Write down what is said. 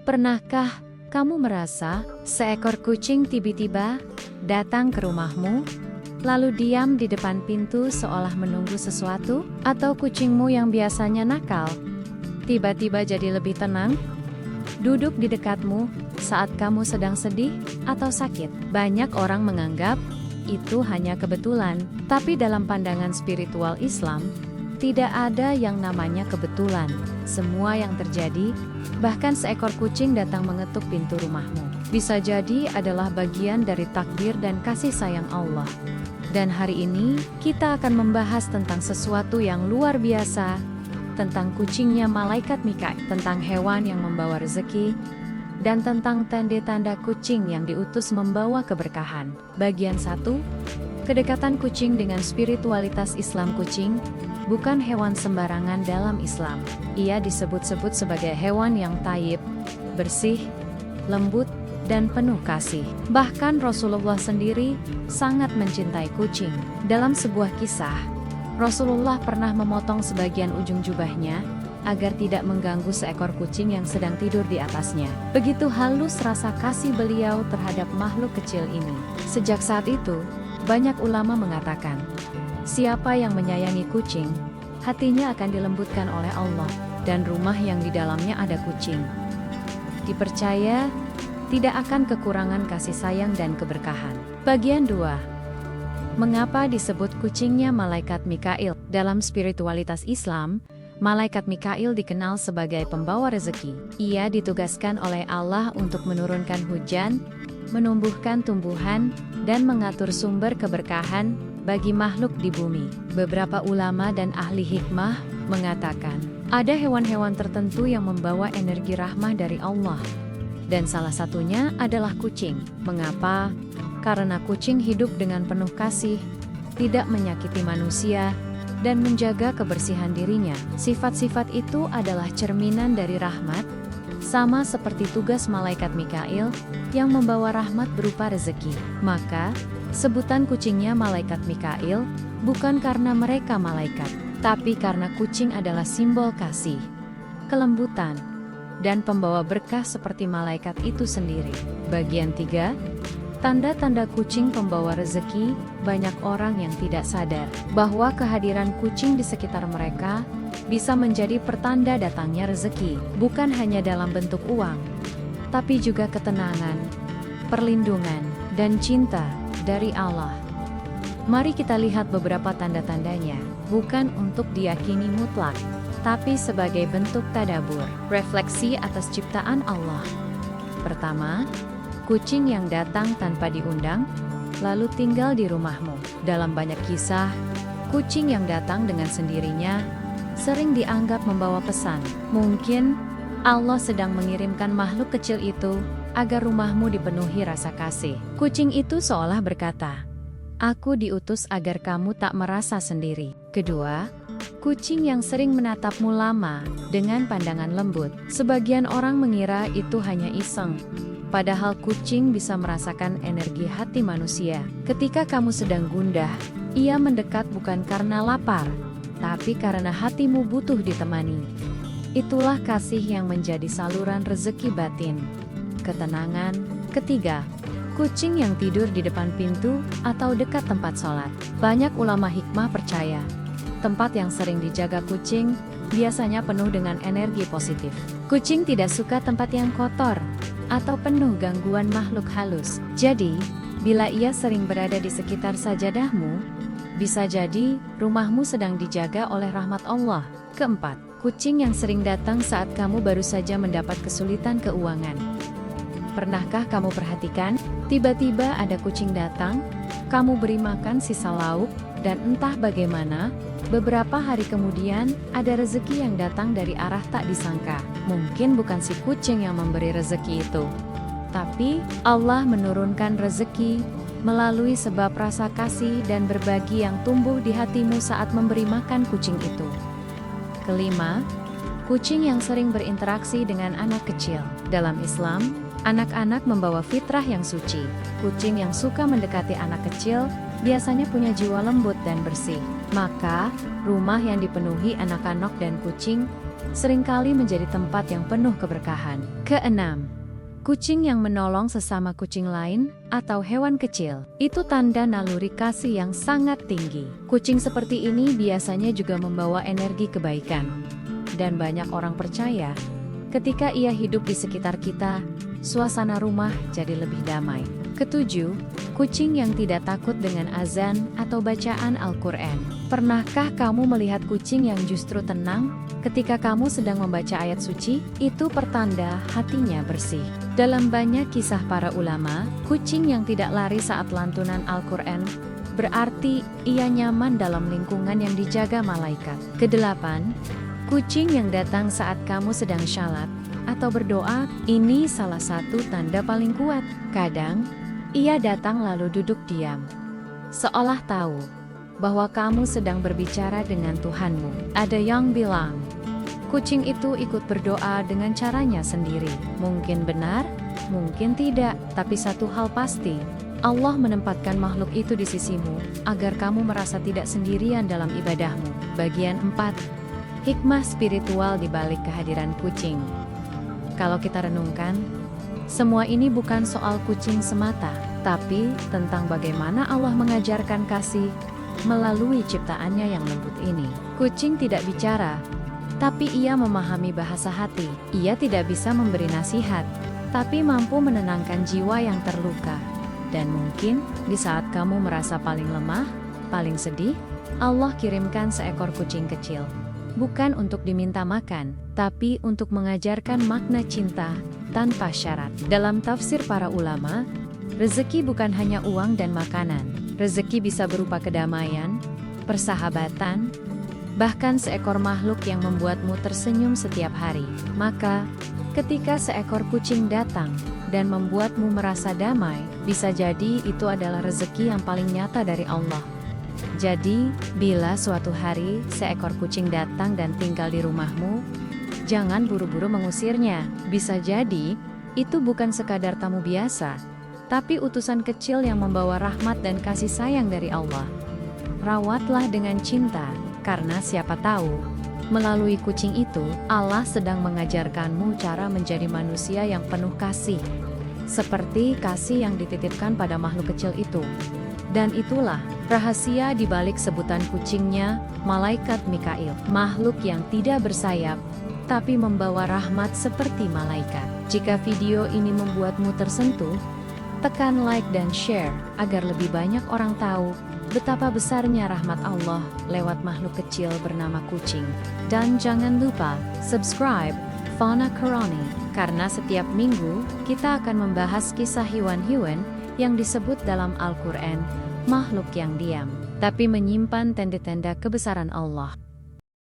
Pernahkah kamu merasa seekor kucing tiba-tiba datang ke rumahmu, lalu diam di depan pintu seolah menunggu sesuatu? Atau kucingmu yang biasanya nakal, tiba-tiba jadi lebih tenang, duduk di dekatmu saat kamu sedang sedih atau sakit? Banyak orang menganggap itu hanya kebetulan, tapi dalam pandangan spiritual Islam, tidak ada yang namanya kebetulan. Semua yang terjadi, bahkan seekor kucing datang mengetuk pintu rumahmu, bisa jadi adalah bagian dari takdir dan kasih sayang Allah. Dan hari ini, kita akan membahas tentang sesuatu yang luar biasa, tentang kucingnya malaikat Mikail, tentang hewan yang membawa rezeki, dan tentang tanda-tanda kucing yang diutus membawa keberkahan. Bagian 1. Kedekatan kucing dengan spiritualitas Islam. Kucing bukan hewan sembarangan dalam Islam. Ia disebut-sebut sebagai hewan yang taib, bersih, lembut, dan penuh kasih. Bahkan Rasulullah sendiri sangat mencintai kucing. Dalam sebuah kisah, Rasulullah pernah memotong sebagian ujung jubahnya agar tidak mengganggu seekor kucing yang sedang tidur di atasnya. Begitu halus rasa kasih beliau terhadap makhluk kecil ini. Sejak saat itu, banyak ulama mengatakan, siapa yang menyayangi kucing, hatinya akan dilembutkan oleh Allah, dan rumah yang di dalamnya ada kucing, dipercaya tidak akan kekurangan kasih sayang dan keberkahan. Bagian 2. Mengapa disebut kucingnya malaikat Mikail? Dalam spiritualitas Islam, malaikat Mikail dikenal sebagai pembawa rezeki. Ia ditugaskan oleh Allah untuk menurunkan hujan, menumbuhkan tumbuhan, dan mengatur sumber keberkahan bagi makhluk di bumi. Beberapa ulama dan ahli hikmah mengatakan, ada hewan-hewan tertentu yang membawa energi rahmah dari Allah. Dan salah satunya adalah kucing. Mengapa? Karena kucing hidup dengan penuh kasih, tidak menyakiti manusia, dan menjaga kebersihan dirinya. Sifat-sifat itu adalah cerminan dari rahmat, sama seperti tugas malaikat Mikail yang membawa rahmat berupa rezeki. Maka, sebutan kucingnya malaikat Mikail bukan karena mereka malaikat, tapi karena kucing adalah simbol kasih, kelembutan, dan pembawa berkah seperti malaikat itu sendiri. Bagian 3. Tanda-tanda kucing pembawa rezeki. Banyak orang yang tidak sadar bahwa kehadiran kucing di sekitar mereka bisa menjadi pertanda datangnya rezeki, bukan hanya dalam bentuk uang, tapi juga ketenangan, perlindungan, dan cinta dari Allah. Mari kita lihat beberapa tanda-tandanya, bukan untuk diyakini mutlak, tapi sebagai bentuk tadabbur, refleksi atas ciptaan Allah. Pertama, kucing yang datang tanpa diundang, lalu tinggal di rumahmu. Dalam banyak kisah, kucing yang datang dengan sendirinya sering dianggap membawa pesan. Mungkin Allah sedang mengirimkan makhluk kecil itu agar rumahmu dipenuhi rasa kasih. Kucing itu seolah berkata, aku diutus agar kamu tak merasa sendiri. Kedua, kucing yang sering menatapmu lama dengan pandangan lembut. Sebagian orang mengira itu hanya iseng, padahal kucing bisa merasakan energi hati manusia. Ketika kamu sedang gundah, ia mendekat bukan karena lapar, tapi karena hatimu butuh ditemani. Itulah kasih yang menjadi saluran rezeki batin, ketenangan. Ketiga, kucing yang tidur di depan pintu atau dekat tempat sholat. Banyak ulama hikmah percaya, tempat yang sering dijaga kucing biasanya penuh dengan energi positif. Kucing tidak suka tempat yang kotor atau penuh gangguan makhluk halus. Jadi, bila ia sering berada di sekitar sajadahmu, bisa jadi rumahmu sedang dijaga oleh rahmat Allah. Keempat, kucing yang sering datang saat kamu baru saja mendapat kesulitan keuangan. Pernahkah kamu perhatikan, tiba-tiba ada kucing datang, kamu beri makan sisa lauk, dan entah bagaimana, beberapa hari kemudian, ada rezeki yang datang dari arah tak disangka. Mungkin bukan si kucing yang memberi rezeki itu, tapi Allah menurunkan rezeki melalui sebab rasa kasih dan berbagi yang tumbuh di hatimu saat memberi makan kucing itu. Kelima, kucing yang sering berinteraksi dengan anak kecil. Dalam Islam, anak-anak membawa fitrah yang suci. Kucing yang suka mendekati anak kecil biasanya punya jiwa lembut dan bersih. Maka, rumah yang dipenuhi anak-anak dan kucing seringkali menjadi tempat yang penuh keberkahan. Keenam, kucing yang menolong sesama kucing lain atau hewan kecil. Itu tanda naluri kasih yang sangat tinggi. Kucing seperti ini biasanya juga membawa energi kebaikan. Dan banyak orang percaya, ketika ia hidup di sekitar kita, suasana rumah jadi lebih damai. Ketujuh, kucing yang tidak takut dengan azan atau bacaan Al-Quran. Pernahkah kamu melihat kucing yang justru tenang ketika kamu sedang membaca ayat suci? Itu pertanda hatinya bersih. Dalam banyak kisah para ulama, kucing yang tidak lari saat lantunan Al-Quran berarti ia nyaman dalam lingkungan yang dijaga malaikat. Kedelapan, kucing yang datang saat kamu sedang syalat atau berdoa, ini salah satu tanda paling kuat. Kadang, ia datang lalu duduk diam, seolah tahu bahwa kamu sedang berbicara dengan Tuhanmu. Ada yang bilang, kucing itu ikut berdoa dengan caranya sendiri. Mungkin benar, mungkin tidak, tapi satu hal pasti, Allah menempatkan makhluk itu di sisimu, agar kamu merasa tidak sendirian dalam ibadahmu. Bagian 4. Hikmah spiritual di balik kehadiran kucing. Kalau kita renungkan, semua ini bukan soal kucing semata, tapi tentang bagaimana Allah mengajarkan kasih melalui ciptaannya yang lembut ini. Kucing tidak bicara, tapi ia memahami bahasa hati. Ia tidak bisa memberi nasihat, tapi mampu menenangkan jiwa yang terluka. Dan mungkin di saat kamu merasa paling lemah, paling sedih, Allah kirimkan seekor kucing kecil. Bukan untuk diminta makan, tapi untuk mengajarkan makna cinta tanpa syarat. Dalam tafsir para ulama, rezeki bukan hanya uang dan makanan. Rezeki bisa berupa kedamaian, persahabatan, bahkan seekor makhluk yang membuatmu tersenyum setiap hari. Maka, ketika seekor kucing datang dan membuatmu merasa damai, bisa jadi itu adalah rezeki yang paling nyata dari Allah. Jadi, bila suatu hari seekor kucing datang dan tinggal di rumahmu, jangan buru-buru mengusirnya. Bisa jadi, itu bukan sekadar tamu biasa, tapi utusan kecil yang membawa rahmat dan kasih sayang dari Allah. Rawatlah dengan cinta, karena siapa tahu, melalui kucing itu, Allah sedang mengajarkanmu cara menjadi manusia yang penuh kasih. Seperti kasih yang dititipkan pada makhluk kecil itu. Dan itulah rahasia di balik sebutan kucingnya, Malaikat Mikail. Makhluk yang tidak bersayap, tapi membawa rahmat seperti malaikat. Jika video ini membuatmu tersentuh, tekan like dan share, agar lebih banyak orang tahu betapa besarnya rahmat Allah lewat makhluk kecil bernama kucing. Dan jangan lupa subscribe Fauna Qurani, karena setiap minggu kita akan membahas kisah hewan-hewan yang disebut dalam Al-Quran, makhluk yang diam, tapi menyimpan tanda-tanda kebesaran Allah.